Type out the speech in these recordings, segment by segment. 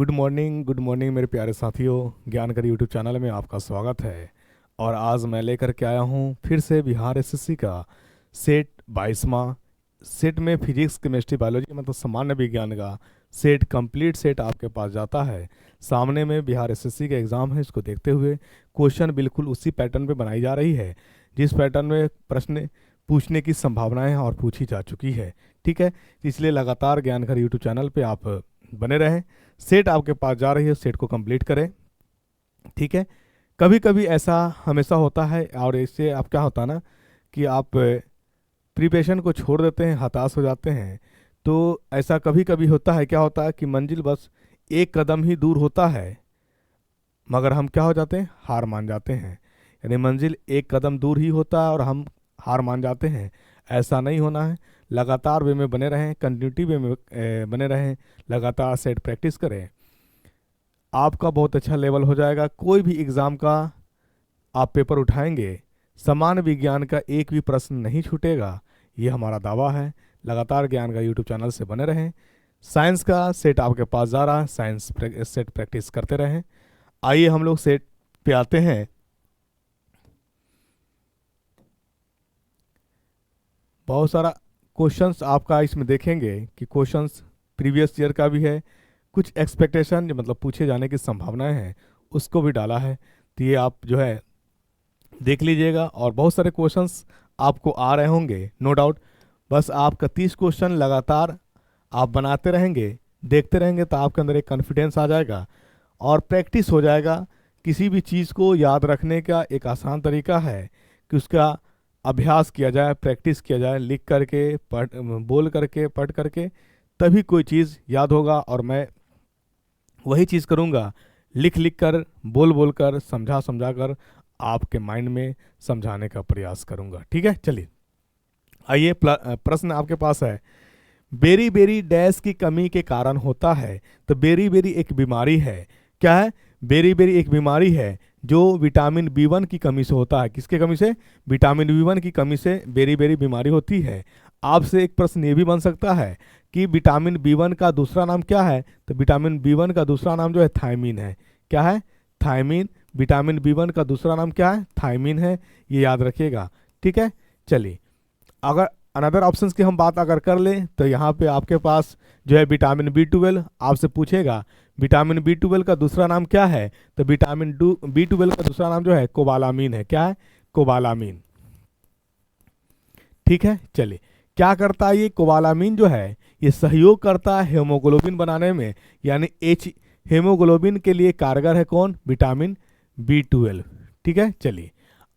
Good morning मेरे प्यारे साथियों। ज्ञानकारी यूट्यूब चैनल में आपका स्वागत है। और आज मैं लेकर के आया हूँ फिर से बिहार एसएससी का सेट 22वां। सेट में फिजिक्स केमिस्ट्री बायोलॉजी मतलब सामान्य विज्ञान का सेट कंप्लीट सेट आपके पास जाता है। सामने में बिहार एसएससी का एग्ज़ाम है, इसको देखते हुए क्वेश्चन बिल्कुल उसी पैटर्न पे बनाई जा रही है जिस पैटर्न में प्रश्न पूछने की संभावनाएं हैं और पूछी जा चुकी है। ठीक है, इसलिए लगातार ज्ञानकारी यूट्यूब चैनल पे आप बने रहें। सेट आपके पास जा रही है, सेट को कंप्लीट करें। ठीक है, कभी कभी ऐसा हमेशा होता है और इससे आप क्या होता है ना कि आप प्रिपरेशन को छोड़ देते हैं, हताश हो जाते हैं। तो ऐसा कभी कभी होता है, क्या होता है कि मंजिल बस एक कदम ही दूर होता है मगर हम क्या हो जाते हैं, हार मान जाते हैं। यानी मंजिल एक कदम दूर ही होता है और हम हार मान जाते हैं। ऐसा नहीं होना है, लगातार वे में बने रहें, कंटिन्यूटी वे में बने रहें, लगातार सेट प्रैक्टिस करें, आपका बहुत अच्छा लेवल हो जाएगा। कोई भी एग्ज़ाम का आप पेपर उठाएंगे, सामान्य विज्ञान का एक भी प्रश्न नहीं छूटेगा, ये हमारा दावा है। लगातार ज्ञान का यूट्यूब चैनल से बने रहें। साइंस का सेट आपके पास जा रहा है, साइंस सेट प्रैक्टिस करते रहें। आइए हम लोग सेट पे आते हैं। बहुत सारा क्वेश्चंस आपका इसमें देखेंगे कि क्वेश्चंस प्रीवियस ईयर का भी है, कुछ एक्सपेक्टेशन मतलब पूछे जाने की संभावनाएं हैं उसको भी डाला है। तो ये आप जो है देख लीजिएगा और बहुत सारे क्वेश्चंस आपको आ रहे होंगे नो डाउट। बस आपका 30 क्वेश्चन लगातार आप बनाते रहेंगे, देखते रहेंगे तो आपके अंदर एक कॉन्फिडेंस आ जाएगा और प्रैक्टिस हो जाएगा। किसी भी चीज़ को याद रखने का एक आसान तरीका है कि उसका अभ्यास किया जाए, प्रैक्टिस किया जाए, लिख करके बोल करके पढ़ करके, तभी कोई चीज़ याद होगा। और मैं वही चीज़ करूँगा, लिख लिख कर, बोल बोल कर, समझा समझा कर आपके माइंड में समझाने का प्रयास करूँगा। ठीक है, चलिए आइए प्रश्न आपके पास है, बेरी बेरी डैश की कमी के कारण होता है। तो बेरी बेरी एक बीमारी है। क्या है? बेरी बेरी एक बीमारी है जो विटामिन B1 की कमी से होता है। किसके कमी से? विटामिन B1 की कमी से बेरी बेरी बीमारी होती है। आपसे एक प्रश्न ये भी बन सकता है कि विटामिन B1 का दूसरा नाम क्या है? तो विटामिन B1 का दूसरा नाम जो है थायमीन है। क्या है? थायमीन। विटामिन B1 का दूसरा नाम क्या है? थायमीन है, ये याद रखिएगा। ठीक है, चलिए अगर अनदर ऑप्शंस की हम बात अगर कर लें तो यहाँ पे आपके पास जो है विटामिन B12 आपसे पूछेगा विटामिन B12 का दूसरा नाम क्या है? तो विटामिन B12 का दूसरा नाम जो है कोबालामीन है। क्या है? कोबालामीन। ठीक है, चलिए क्या करता है ये कोबालामीन जो है, ये सहयोग करता है हेमोग्लोबिन बनाने में, यानी हेमोग्लोबिन के लिए कारगर है कौन? Vitamin B12। ठीक है, चलिए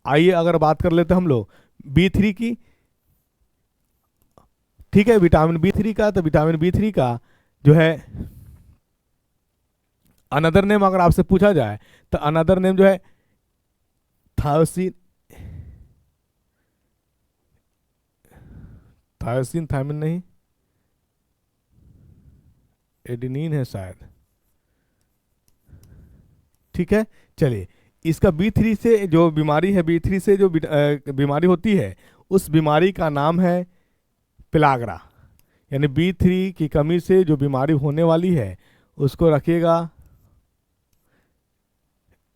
आइए अगर बात कर लेते हम लोग B3 की। ठीक है, विटामिन B3 का, तो विटामिन B3 का जो है अनदर नेम अगर आपसे पूछा जाए तो अनदर नेम जो है थायोसिन थायमिन नहीं, एडेनिन है शायद। ठीक है, चलिए इसका B3 से जो बीमारी है, B3 से जो बीमारी होती है उस बीमारी का नाम है पिलाग्रा। यानी B3 की कमी से जो बीमारी होने वाली है उसको रखिएगा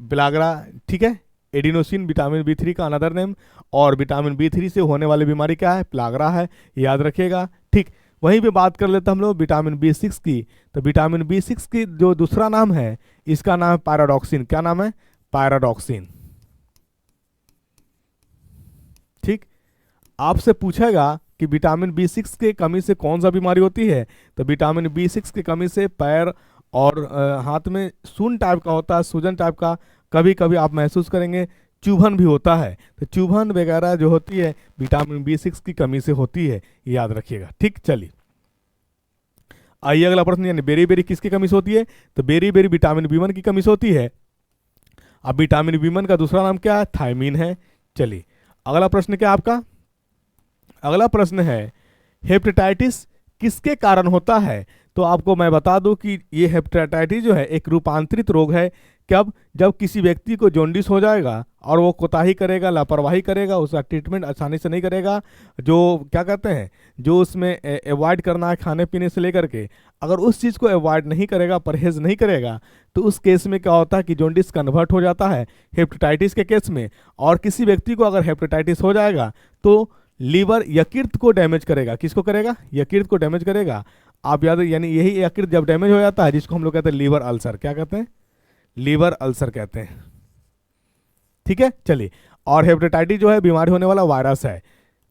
पिलाग्रा। ठीक है, एडिनोसिन विटामिन B3 का अनदर नेम, और विटामिन B3 से होने वाली बीमारी क्या है? पिलाग्रा है, याद रखिएगा। ठीक, वहीं पे बात कर लेते हम लोग विटामिन B6 की। तो विटामिन B6 की जो दूसरा नाम है, इसका नाम है पैराडॉक्सिन। क्या नाम है? पैराडॉक्सिन। ठीक, आपसे पूछेगा कि विटामिन B6 के कमी से कौन सा बीमारी होती है? तो विटामिन B6 की कमी से पैर और हाथ में सून टाइप का होता है, सूजन टाइप का कभी कभी आप महसूस करेंगे, चुभन भी होता है। तो चुभन वगैरह जो होती है विटामिन B6 की कमी से होती है, याद रखिएगा। ठीक, चलिए आइए अगला प्रश्न, यानी बेरी बेरी किसकी कमी से होती है? तो बेरी बेरी विटामिन B1 की कमी से होती है। अब विटामिन B1 का दूसरा नाम क्या है? थायमीन है। चलिए अगला प्रश्न क्या आपका? अगला प्रश्न है हेपेटाइटिस किसके कारण होता है? तो आपको मैं बता दूं कि ये हेपेटाइटिस जो है एक रूपांतरित रोग है। कब? जब किसी व्यक्ति को जॉन्डिस हो जाएगा और वो कोताही करेगा, लापरवाही करेगा, उसका ट्रीटमेंट आसानी से नहीं करेगा, जो क्या कहते हैं, जो उसमें अवॉइड करना है खाने पीने से लेकर के, अगर उस चीज़ को अवॉइड नहीं करेगा, परहेज नहीं करेगा, तो उस केस में क्या होता है कि जॉन्डिस कन्वर्ट हो जाता है हेपेटाइटिस के केस में। और किसी व्यक्ति को अगर हेपेटाइटिस हो जाएगा तो लीवर यकृत को डैमेज करेगा। किसको करेगा? यकृत को डैमेज करेगा। आप याद, यानी यही यकृत जब डैमेज हो जाता है, जिसको हम लोग कहते हैं लीवर अल्सर। क्या कहते हैं? लीवर अल्सर कहते हैं। ठीक है, चलिए। और हेपेटाइटिस जो है बीमारी होने वाला वायरस है।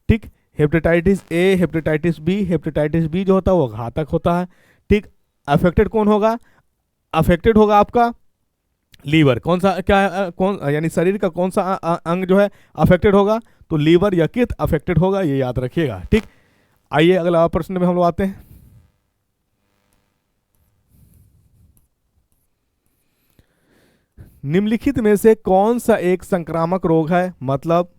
ठीक, हेपेटाइटिस ए, हेपेटाइटिस बी जो होता है वो घातक होता है। ठीक, अफेक्टेड कौन होगा? अफेक्टेड होगा आपका लीवर। कौन सा, क्या कौन, यानी शरीर का कौन सा अंग जो है अफेक्टेड होगा? तो लीवर यकृत अफेक्टेड होगा, ये याद रखिएगा। ठीक, आइए अगला प्रश्न में हम लोग आते हैं। निम्नलिखित में से कौन सा एक संक्रामक रोग है? मतलब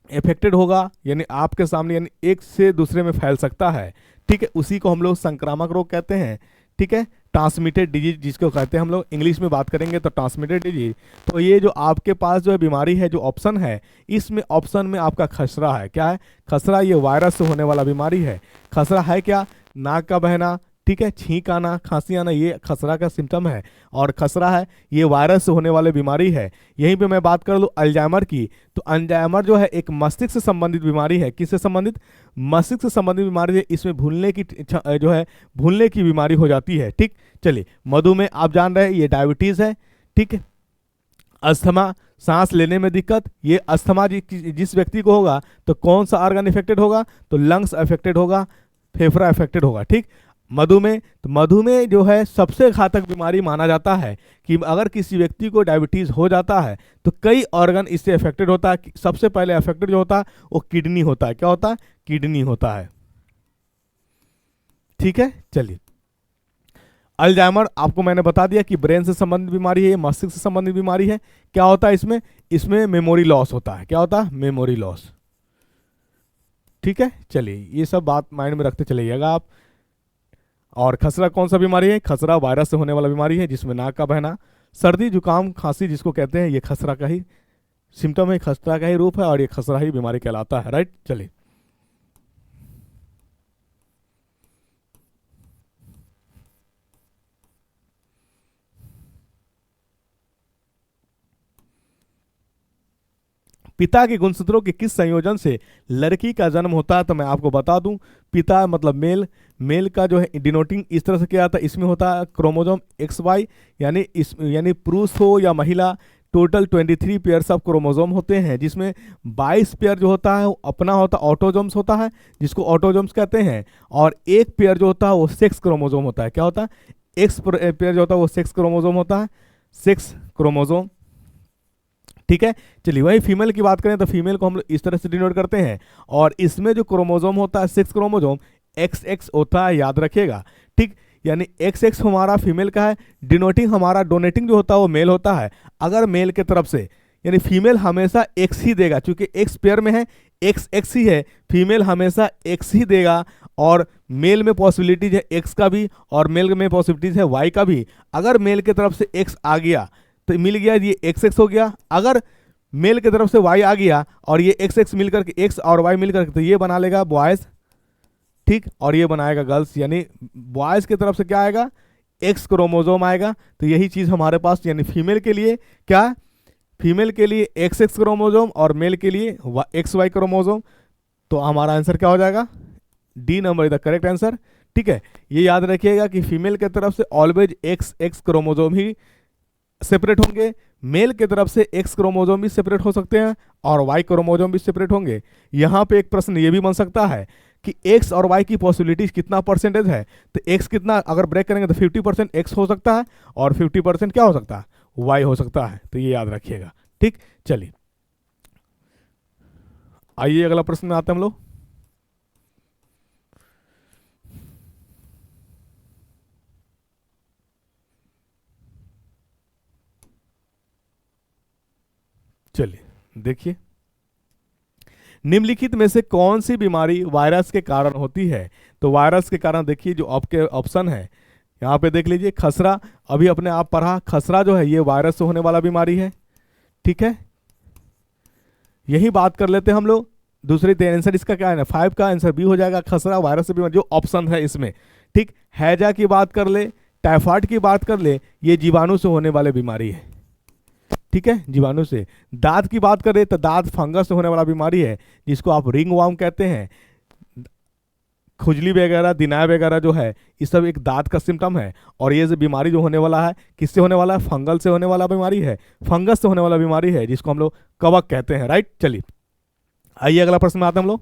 इफेक्टेड होगा, यानी आपके सामने, यानी एक से दूसरे में फैल सकता है। ठीक है, उसी को हम लोग संक्रामक रोग कहते हैं। ठीक है, ट्रांसमिटेड डिजीज जिसको कहते हैं हम लोग, इंग्लिश में बात करेंगे तो ट्रांसमिटेड डिजीज। तो ये जो आपके पास जो है बीमारी है, जो ऑप्शन है, इसमें ऑप्शन में आपका खसरा है। क्या है? खसरा। ये वायरस से होने वाला बीमारी है। खसरा है क्या? नाक का बहना, ठीक है, छींक आना, खांसी आना, ये खसरा का सिम्टम है। और खसरा है, ये वायरस से होने वाली बीमारी है। यहीं पे मैं बात कर लूँ अल्जाइमर की, तो अल्जाइमर जो है एक मस्तिष्क से संबंधित बीमारी है। किससे संबंधित? मस्तिष्क से संबंधित बीमारी है। इसमें भूलने की जो है, भूलने की बीमारी हो जाती है। ठीक, चलिए। मधुमेह आप जान रहे हैं, ये डायबिटीज है। ठीक है, अस्थमा, सांस लेने में दिक्कत, ये अस्थमा जिस व्यक्ति को होगा तो कौन सा ऑर्गन इफेक्टेड होगा? तो लंग्स अफेक्टेड होगा, फेफड़ा अफेक्टेड होगा। ठीक, मधुमेह, तो मधुमेह जो है सबसे घातक बीमारी माना जाता है कि अगर किसी व्यक्ति को डायबिटीज हो जाता है तो कई ऑर्गन इससे अफेक्टेड होता है। सबसे पहले अफेक्टेड जो होता है वो किडनी होता है। क्या होता है? किडनी होता है। ठीक है, चलिए। अल्जाइमर आपको मैंने बता दिया कि ब्रेन से संबंधित बीमारी है, मस्तिष्क से संबंधित बीमारी है। क्या होता है इसमें? इसमें मेमोरी लॉस होता है। क्या होता है? Memory loss. ठीक है, चलिए, ये सब बात माइंड में रखते चलिएगा आप। और खसरा कौन सा बीमारी है? खसरा वायरस से होने वाला बीमारी है, जिसमें नाक का बहना, सर्दी, जुकाम, खांसी जिसको कहते हैं, ये खसरा का ही सिम्टम है, खसरा का ही रूप है, और ये खसरा ही बीमारी कहलाता है। राइट, चलिए। पिता के गुणसूत्रों के किस संयोजन से लड़की का जन्म होता है? तो मैं आपको बता दूं, पिता मतलब मेल, मेल का जो है डिनोटिंग इस तरह से किया जाता है। इसमें होता है क्रोमोसोम XY, यानी पुरुष हो या महिला, टोटल 23 पेयर्स ऑफ क्रोमोसोम होते हैं, जिसमें 22 पेयर जो होता है वो अपना होता है, ऑटोजोम्स होता है, जिसको ऑटोजोम्स कहते हैं। और एक पेयर जो होता है वो सेक्स क्रोमोसोम होता है। क्या होता है? एक्स पेयर जो होता है वो सेक्स क्रोमोसोम होता है, सेक्स क्रोमोसोम। ठीक है, चलिए। वही फीमेल की बात करें तो फीमेल को हम लोग इस तरह से डिनोट करते हैं, और इसमें जो क्रोमोसोम होता है, सेक्स क्रोमोसोम, XX होता है, याद रखिएगा। ठीक, यानी XX हमारा फीमेल का है, डिनोटिंग हमारा, डोनेटिंग जो होता है वो मेल होता है। अगर मेल के तरफ से, यानी फीमेल हमेशा X ही देगा, क्योंकि X पेयर में है, XX ही है, फीमेल हमेशा X ही देगा। और मेल में पॉसिबिलिटीज है X का भी, और मेल में पॉसिबिलिटीज है Y का भी। अगर मेल की तरफ से X आ गया तो मिल गया, ये XX हो गया। अगर मेल की तरफ से Y आ गया और ये XX मिलकर के, X और Y मिलकर के, तो ये बना लेगा बॉयज। ठीक, और ये बनाएगा गर्ल्स। यानी बॉयज की तरफ से क्या आएगा? X क्रोमोसोम आएगा। तो यही चीज हमारे पास, यानी फीमेल के लिए क्या? फीमेल के लिए XX क्रोमोसोम और मेल के लिए XY क्रोमोसोम। तो हमारा आंसर क्या हो जाएगा? D number is the correct answer. ठीक है, ये याद रखिएगा कि फीमेल की तरफ से ऑलवेज XX क्रोमोसोम ही सेपरेट होंगे, मेल की तरफ से X क्रोमोसोम भी सेपरेट हो सकते हैं, और Y क्रोमोसोम भी सेपरेट होंगे। यहाँ पे एक प्रश्न ये भी बन सकता है कि X और Y की पॉसिबिलिटीज कितना परसेंटेज है? तो X कितना, अगर ब्रेक करेंगे तो 50% X हो सकता है, और 50% क्या हो सकता है? Y हो सकता है। तो ये याद रखिएगा। ठीक, चलिए, आइए अगला प्रश्न में आते हैं हम लोग। चलिए देखिए, निम्नलिखित में से कौन सी बीमारी वायरस के कारण होती है? तो वायरस के कारण देखिए, जो आपके ऑप्शन है, यहाँ पे देख लीजिए खसरा, अभी अपने आप पढ़ा, खसरा जो है ये वायरस से होने वाला बीमारी है, ठीक है। यही बात कर लेते हैं हम लोग दूसरी, तो आंसर इसका क्या है ना, 5 का आंसर बी हो जाएगा, खसरा वायरस से बीमारी, जो ऑप्शन है इसमें, ठीक। हैजा की बात कर ले, टाइफाइड की बात कर ले, ये जीवाणु से होने वाले बीमारी है, ठीक है, जीवाणु से। दांत की बात करें तो दांत फंगस से होने वाला बीमारी है, जिसको आप रिंग वर्म कहते हैं। खुजली वगैरह, दिनाय वगैरह जो है ये सब एक दांत का सिम्टम है। और ये जो बीमारी जो होने वाला है किससे होने वाला है, फंगल से होने वाला बीमारी है, फंगस से होने वाला बीमारी है, जिसको हम लोग कवक कहते हैं, राइट। चलिए आइए अगला प्रश्न में आते हैं हम लोग।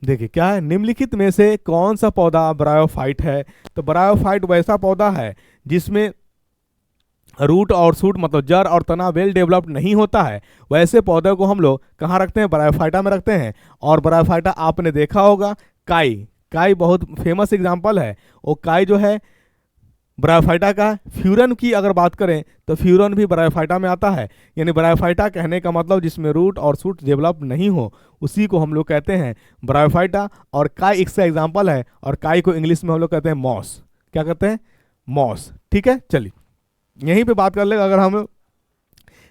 देखिए क्या है, निम्नलिखित में से कौन सा पौधा ब्रायोफाइट है। तो ब्रायोफाइट वैसा पौधा है जिसमें रूट और शूट मतलब जड़ और तना वेल डेवलप्ड नहीं होता है। वैसे पौधे को हम लोग कहाँ रखते हैं, ब्रायोफाइटा में रखते हैं। और ब्रायोफाइटा आपने देखा होगा, काई, काई बहुत फेमस एग्जांपल है। वो काई जो है ब्रायोफाइटा का। फ्यूरन की अगर बात करें तो फ्यूरन भी ब्रायोफाइटा में आता है। यानी ब्रायोफाइटा कहने का मतलब जिसमें रूट और शूट डेवलप नहीं हो, उसी को हम लोग कहते हैं ब्रायोफाइटा। और काई इसका एग्जाम्पल है। और काई को इंग्लिश में हम लोग कहते हैं मॉस। क्या कहते हैं, मॉस, ठीक है। चलिए यहीं पे बात कर ले, अगर हम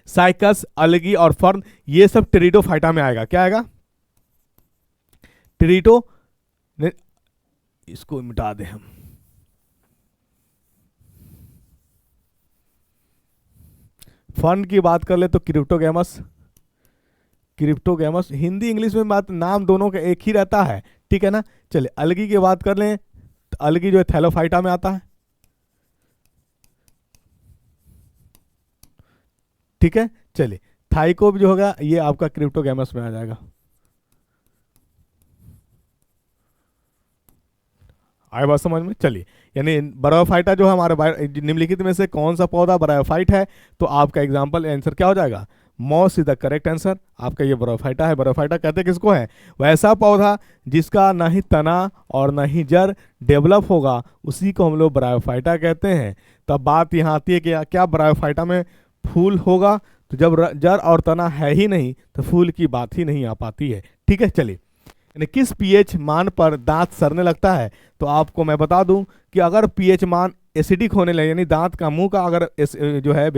साइकस, अलगी और फर्न, ये सब टेरिडोफाइटा में आएगा। क्या आएगा, टेरिडो, इसको मिटा दे हम। फर्न की बात कर ले तो क्रिप्टोगैमस, क्रिप्टोगैमस, हिंदी इंग्लिश में बात नाम दोनों का एक ही रहता है, ठीक है ना। चलिए अलगी की बात कर लें तो अलगी जो है थैलोफाइटा में आता है, ठीक है। चलिए थाइको भी जो होगा ये आपका क्रिप्टोगैमस में आ जाएगा। आए बात समझ में। चलिए यानी ब्रायोफाइटा जो है हमारे निम्नलिखित में से कौन सा पौधा ब्रायोफाइट है, तो आपका एग्जांपल आंसर क्या हो जाएगा, moss is the correct answer. आपका ये ब्रायोफाइटा है। ब्रायोफाइटा कहते किसको है, वैसा पौधा जिसका ना ही तना और ना ही जड़ डेवलप होगा, उसी को हम लोग ब्रायोफाइटा कहते हैं। तब बात यहाँ आती है कि क्या ब्रायोफाइटा में फूल होगा, तो जब जड़ और तना है ही नहीं तो फूल की बात ही नहीं आ पाती है, ठीक है। चलिए यानी किस पीएच मान पर दांत सड़ने लगता है, तो आपको मैं बता दूं कि अगर पीएच मान एसिडिक होने लगे, यानी दांत का मुंह का अगर जो है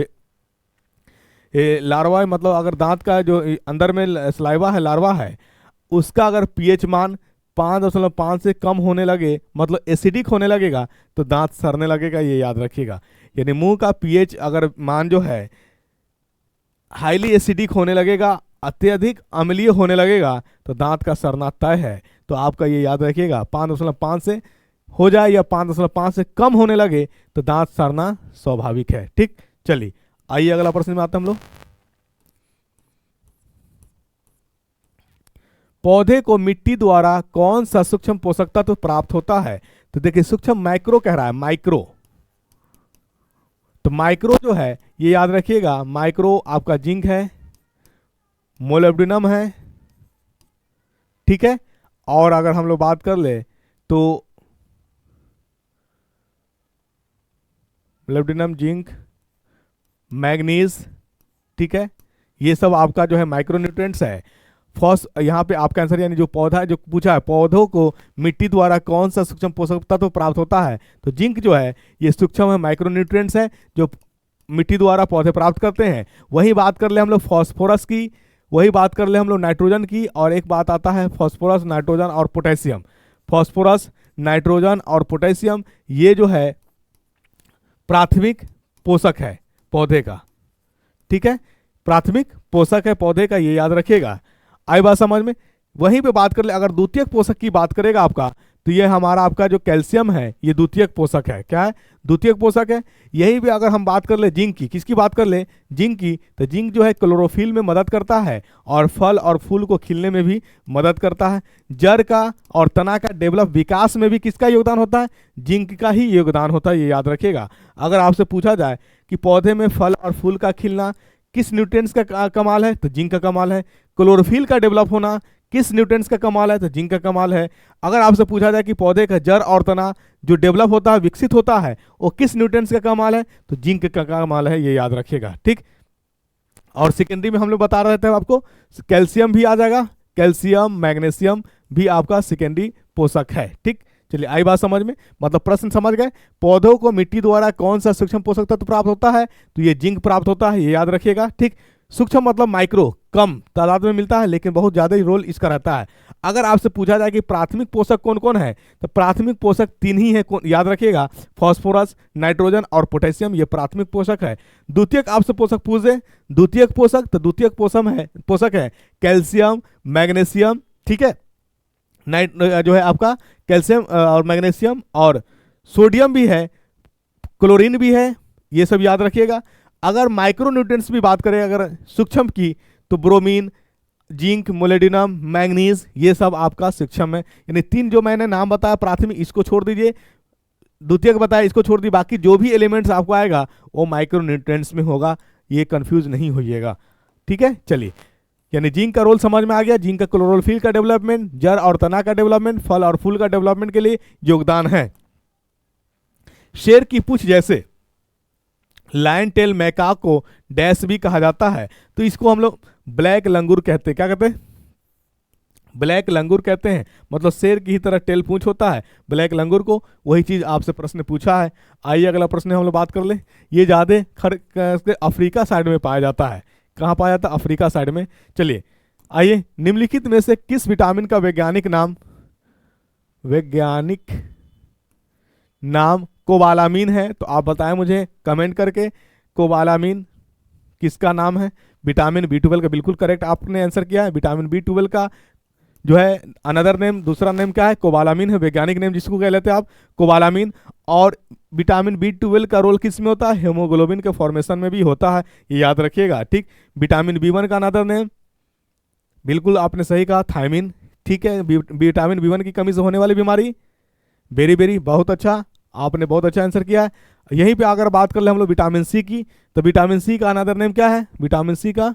लार्वा, मतलब अगर दांत का जो अंदर में सलाइवा है, लार्वा है, उसका अगर पीएच मान 5.5 से कम होने लगे, मतलब एसिडिक होने लगेगा, तो दांत सड़ने लगेगा, ये याद रखिएगा। यानी मुंह का पीएच अगर मान जो है हाईली एसिडिक होने लगेगा, अत्यधिक अम्लीय होने लगेगा, तो दांत का सड़ना तय है। तो आपका ये याद रखिएगा, 5.5 से हो जाए या 5.5 से कम होने लगे तो दांत सड़ना स्वाभाविक है, ठीक। चलिए आइए अगला प्रश्न में आते हैं हम लोग। पौधे को मिट्टी द्वारा कौन सा सूक्ष्म पोषक तत्व प्राप्त होता है, तो देखिए सूक्ष्म माइक्रो कह रहा है, माइक्रो। तो माइक्रो जो है ये याद रखिएगा, माइक्रो आपका जिंक है, मोलिब्डेनम है, ठीक है। और अगर हम लोग बात कर ले तो मोलिब्डेनम, जिंक, मैग्नीज, ठीक है, ये सब आपका जो है माइक्रोन्यूट्रिएंट्स है। फर्स्ट यहाँ पे आपका आंसर, यानी जो पौधा जो पूछा है, पौधों को मिट्टी द्वारा कौन सा सूक्ष्म पोषक तत्व प्राप्त होता है, तो जिंक जो है ये सूक्ष्म है, माइक्रोन्यूट्रिएंट्स है जो मिट्टी द्वारा पौधे प्राप्त करते हैं। वही बात कर ले हम लोग फॉस्फोरस की, वही बात कर ले हम लोग नाइट्रोजन की, और एक बात आता है फॉस्फोरस, नाइट्रोजन और पोटेशियम। फॉस्फोरस, नाइट्रोजन और पोटेशियम ये जो है प्राथमिक पोषक है पौधे का, ठीक है, प्राथमिक पोषक है पौधे का, ये याद रखिएगा। आई बात समझ में। वहीं पे बात कर ले, अगर द्वितीयक पोषक की बात करेगा आपका, तो ये हमारा आपका जो कैल्शियम है ये द्वितीयक पोषक है। क्या है, द्वितीयक पोषक है। यही भी अगर हम बात कर ले जिंक की, किसकी बात कर ले, जिंक की, तो जिंक जो है क्लोरोफिल में मदद करता है और फल और फूल को खिलने में भी मदद करता है। जड़ का और तना का डेवलप विकास में भी किसका योगदान होता है, जिंक का ही योगदान होता है, ये याद रखिएगा। अगर आपसे पूछा जाए कि पौधे में फल और फूल का खिलना किस न्यूट्रिएंट्स का कमाल है, तो जिंक का कमाल है। क्लोरोफिल का डेवलप होना किस न्यूट्रिएंट्स का कमाल है, तो जिंक का कमाल है। अगर आपसे पूछा जाए कि पौधे का जड़ और तना जो डेवलप होता है, विकसित होता है, वो किस न्यूट्रिएंट्स का कमाल है, तो जिंक का कमाल है, ये याद रखिएगा, ठीक। और सेकेंडरी में हम लोग बता रहे थे आपको कैल्शियम भी आ जाएगा, कैल्शियम, मैग्नीशियम, भी आपका सेकेंडरी पोषक है। ठीक, चलिए आई बात समझ में, मतलब प्रश्न समझ गए। पौधों को मिट्टी द्वारा कौन सा सूक्ष्म पोषक तत्व प्राप्त होता है, तो ये जिंक प्राप्त होता है, ये याद रखिएगा। ठीक, सूक्ष्म मतलब माइक्रो, कम तादाद में मिलता है लेकिन बहुत ज्यादा ही रोल इसका रहता है। अगर आपसे पूछा जाए कि प्राथमिक पोषक कौन कौन है, तो प्राथमिक पोषक 3 ही है, याद रखिएगा, फास्फोरस, नाइट्रोजन और पोटेशियम, ये प्राथमिक पोषक है। द्वितीयक आपसे पोषक पूछ दे, द्वितीयक पोषक, तो द्वितीयक पोषक है कैल्शियम, मैग्नीशियम, ठीक है, जो है आपका कैल्शियम और मैग्नीशियम, और सोडियम भी है, क्लोरीन भी है, ये सब याद रखिएगा। अगर माइक्रोन्यूट्रिएंट्स भी बात करें अगर सूक्ष्म की, तो ब्रोमीन, जिंक, मोलिब्डेनम, मैंगनीज, ये सब आपका सूक्ष्म है। यानी 3 जो मैंने नाम बताया प्राथमिक, इसको छोड़ दीजिए, द्वितीयक बताया इसको छोड़ दीजिए, बाकी जो भी एलिमेंट्स आपको आएगा वो माइक्रोन्यूट्रिएंट्स में होगा, ये कंफ्यूज नहीं होइएगा। ठीक है, चलिए, यानी जिंक का रोल समझ में आ गया। जिंक का क्लोरोफिल का डेवलपमेंट, जड़ और तना का डेवलपमेंट, फल और फूल का डेवलपमेंट के लिए योगदान है। शेर की पूंछ जैसे लायन टेल मैकाक को डैश भी कहा जाता है, तो इसको हम लोग ब्लैक लंगूर कहते हैं। क्या कहते हैं? ब्लैक लंगूर कहते हैं, मतलब शेर की ही तरह टेल पूंछ होता है ब्लैक लंगूर को, वही चीज आपसे प्रश्न पूछा है। आइए अगला प्रश्न हम लोग बात कर ले। ये ज्यादा अफ्रीका साइड में पाया जाता है। कहाँ पाया जाता है? अफ्रीका साइड में। चलिए आइए, निम्नलिखित में से किस विटामिन का वैज्ञानिक नाम कोबालामीन है? तो आप बताएं मुझे कमेंट करके, कोबालामीन किसका नाम है? विटामिन B12 का, बिल्कुल करेक्ट आपने आंसर किया है। विटामिन B12 का जो है अनदर नेम, दूसरा नेम क्या है? कोबालामीन है, वैज्ञानिक नेम जिसको कह लेते हैं आप कोबालामीन। और विटामिन B12 का रोल किस में होता है? हेमोग्लोबिन के फॉर्मेशन में भी होता है, ये याद रखिएगा। ठीक, विटामिन B1 का अनदर नेम, बिल्कुल आपने सही कहा, थायमिन। ठीक है, विटामिन B1 की कमी से होने वाली बीमारी, बेरी, बहुत अच्छा, आपने बहुत अच्छा आंसर किया है। यहीं पे अगर बात कर ले हम लोग विटामिन सी की, तो विटामिन सी का अनदर नेम क्या है? विटामिन सी का,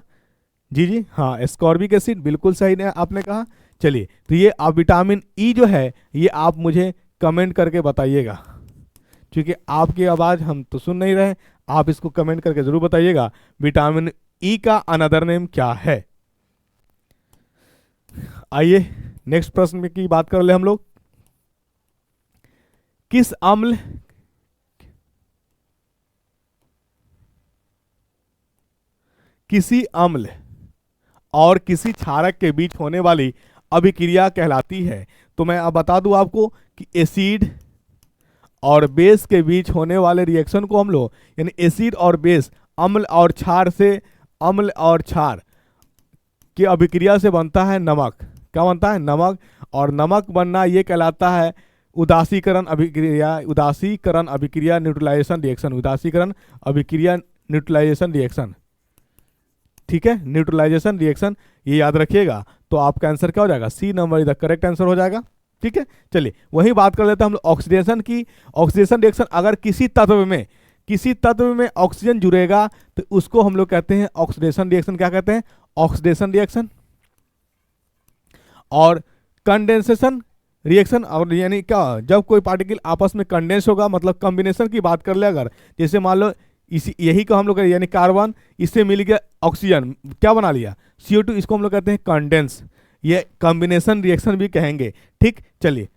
जी हाँ, एस्कॉर्बिक एसिड, बिल्कुल सही आपने कहा। चलिए, तो ये आप विटामिन ई जो है ये आप मुझे कमेंट करके बताइएगा, क्योंकि आपकी आवाज़ हम तो सुन नहीं रहे, आप इसको कमेंट करके जरूर बताइएगा विटामिन ई का अनदर नेम क्या है। आइए नेक्स्ट प्रश्न की बात कर ले हम लोग। किसी अम्ल और किसी क्षारक के बीच होने वाली अभिक्रिया कहलाती है? तो मैं अब बता दूं आपको कि एसिड और बेस के बीच होने वाले रिएक्शन को हम लोग, यानी एसिड और बेस, अम्ल और क्षार से, अम्ल और क्षार की अभिक्रिया से बनता है नमक। क्या बनता है? नमक। और नमक बनना ये कहलाता है उदासीकरण अभिक्रिया, न्यूट्रलाइजेशन रिएक्शन। ठीक है, न्यूट्रलाइजेशन रिएक्शन, ये याद रखिएगा। तो आपका आंसर क्या हो जाएगा? C number is the correct answer हो जाएगा। ठीक है, चलिए वही बात कर लेते हैं हम लोग ऑक्सीडेशन की। ऑक्सीडेशन रिएक्शन, अगर किसी तत्व में ऑक्सीजन जुड़ेगा तो उसको हम लोग कहते हैं ऑक्सीडेशन रिएक्शन। क्या कहते हैं? Oxidation reaction. और कंडेंसेशन रिएक्शन, और यानी क्या, जब कोई पार्टिकल आपस में कंडेंस होगा, मतलब कॉम्बिनेशन की बात कर ले अगर, जैसे मान लो यही को हम लोग यानी कार्बन, इससे मिल गया ऑक्सीजन, क्या बना लिया? CO2, इसको हम लोग कहते हैं कंडेंस, ये कॉम्बिनेशन रिएक्शन भी कहेंगे। ठीक, चलिए,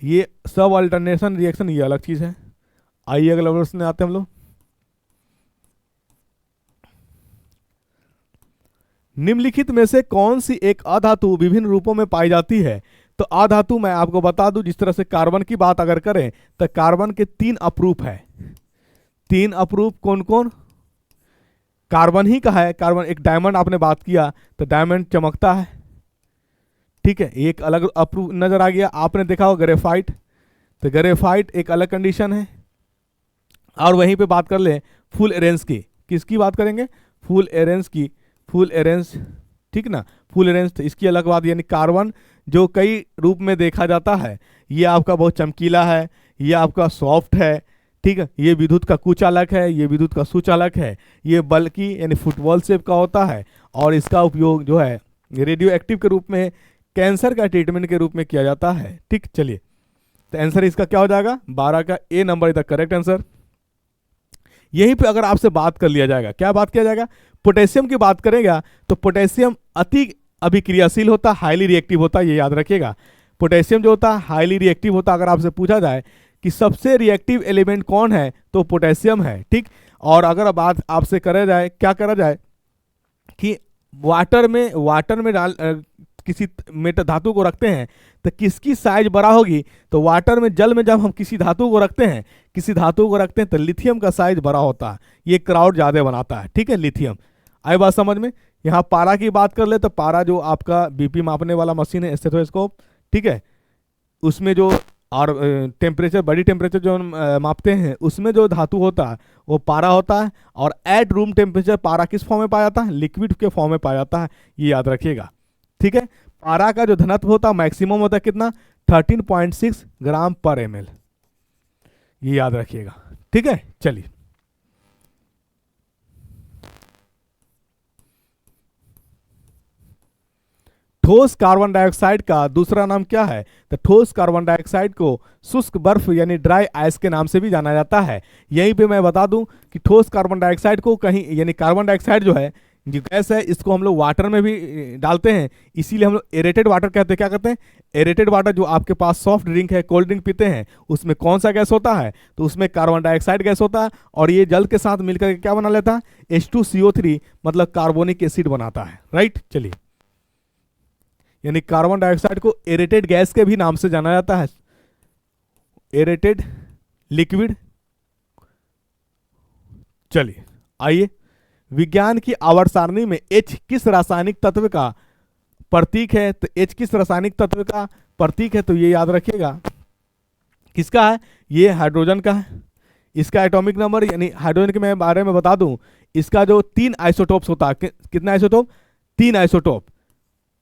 ये सब अल्टरनेशन रिएक्शन ये अलग चीज है। आइए अगला प्रश्न आते हैं हम लोग। निम्नलिखित में से कौन सी एक अधातु विभिन्न रूपों में पाई जाती है? तो अधातु मैं आपको बता दूं, जिस तरह से कार्बन की बात अगर करें तो कार्बन के 3 अपरूप है। 3 अपरूप कौन कौन? कार्बन ही का है। कार्बन, एक डायमंड आपने बात किया तो डायमंड चमकता है, ठीक है, एक अलग अपरूप नजर आ गया। आपने देखा हो ग्रेफाइट, तो ग्रेफाइट एक अलग कंडीशन है। और वहीं पे बात कर ले फुल एरेंस की, किसकी बात करेंगे? फुल एरेंस की, फुल एरेंस, ठीक ना, फुल एरेंस, तो इसकी अलग बात। यानी कार्बन जो कई रूप में देखा जाता है, ये आपका बहुत चमकीला है, ये आपका सॉफ्ट है, ठीक है, ये विद्युत का कुचालक है, ये विद्युत का सुचालक है, ये बल्कि यानी फुटबॉल शेप का होता है, और इसका उपयोग जो है रेडियो एक्टिव के रूप में, कैंसर का ट्रीटमेंट के रूप में किया जाता है। ठीक, चलिए, तो आंसर इसका क्या हो जाएगा? 12 का A number is the correct answer. यहीं पे अगर आपसे बात कर लिया जाएगा, क्या बात किया जाएगा? पोटेशियम की बात करेगा तो पोटेशियम अति अभिक्रियाशील होता है, हाईली रिएक्टिव होता है, ये याद रखिएगा। पोटेशियम जो होता है हाईली रिएक्टिव होता है। अगर आपसे पूछा जाए कि सबसे रिएक्टिव एलिमेंट कौन है तो पोटेशियम है, ठीक। और अगर बात आपसे करा जाए, क्या करा जाए कि वाटर में डाल किसी मेटल धातु को रखते हैं तो किसकी साइज बड़ा होगी, तो वाटर में, जल में जब हम किसी धातु को रखते हैं तो लिथियम का साइज बड़ा होता है, ये क्राउड ज्यादा बनाता है, ठीक है, लिथियम। आई बात समझ में। यहाँ पारा की बात कर ले तो पारा जो आपका बीपी मापने वाला मशीन है, स्टेथोस्कोप, ठीक है, उसमें जो, और टेम्परेचर, बॉडी टेम्परेचर जो हम मापते हैं उसमें जो धातु होता है वो पारा होता है। और एट रूम टेम्परेचर पारा किस फॉर्म में पाया जाता है, लिक्विड के फॉर्म में पाया जाता है, ये याद रखिएगा, ठीक है। पारा का जो घनत्व होता है मैक्सिमम होता है कितना, 13.6 ग्राम पर ml, ये याद रखिएगा, ठीक है। चलिए, ठोस कार्बन डाइऑक्साइड का दूसरा नाम क्या है, तो ठोस कार्बन डाइऑक्साइड को शुष्क बर्फ यानी ड्राई आइस के नाम से भी जाना जाता है। यहीं पे मैं बता दूं कि ठोस कार्बन डाइऑक्साइड को कहीं, यानी कार्बन डाइऑक्साइड जो है, जो गैस है, इसको हम लोग वाटर में भी डालते हैं, इसीलिए हम लोग एरेटेड वाटर कहते हैं। क्या कहते हैं, एरेटेड वाटर। जो आपके पास सॉफ्ट ड्रिंक है, कोल्ड ड्रिंक पीते हैं, उसमें कौन सा गैस होता है, तो उसमें कार्बन डाइऑक्साइड गैस होता है, और ये जल के साथ मिलकर क्या बना लेता है, H2CO3, मतलब कार्बोनिक एसिड बनाता है, राइट। चलिए, यानी कार्बन डाइऑक्साइड को एरेटेड गैस के भी नाम से जाना जाता है, एरेटेड लिक्विड। चलिए आइए, विज्ञान की आवर्त सारणी में H किस रासायनिक तत्व का प्रतीक है, तो H किस रासायनिक तत्व का प्रतीक है, तो ये याद रखिएगा, किसका है, ये हाइड्रोजन का है। इसका एटॉमिक नंबर, यानी हाइड्रोजन के मैं बारे में बता दूं, इसका जो 3 आइसोटोप्स होता है, कितना आइसोटोप, 3 आइसोटोप।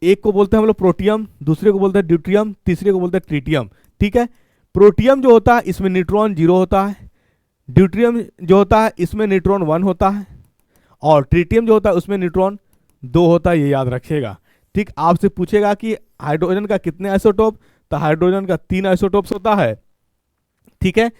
एक को बोलते हैं हम लोग प्रोटियम, दूसरे को बोलते हैं ड्यूट्रियम, तीसरे को बोलते हैं ट्रीटियम, ठीक है। प्रोटियम जो होता है इसमें न्यूट्रॉन 0 होता है, ड्यूट्रियम जो होता है इसमें न्यूट्रॉन 1 होता है, और ट्रीटियम जो होता है उसमें न्यूट्रॉन 2 होता है, ये याद रखिएगा, ठीक। आपसे पूछेगा कि हाइड्रोजन का कितने आइसोटोप, तो हाइड्रोजन का 3 आइसोटोप्स होता है, ठीक है।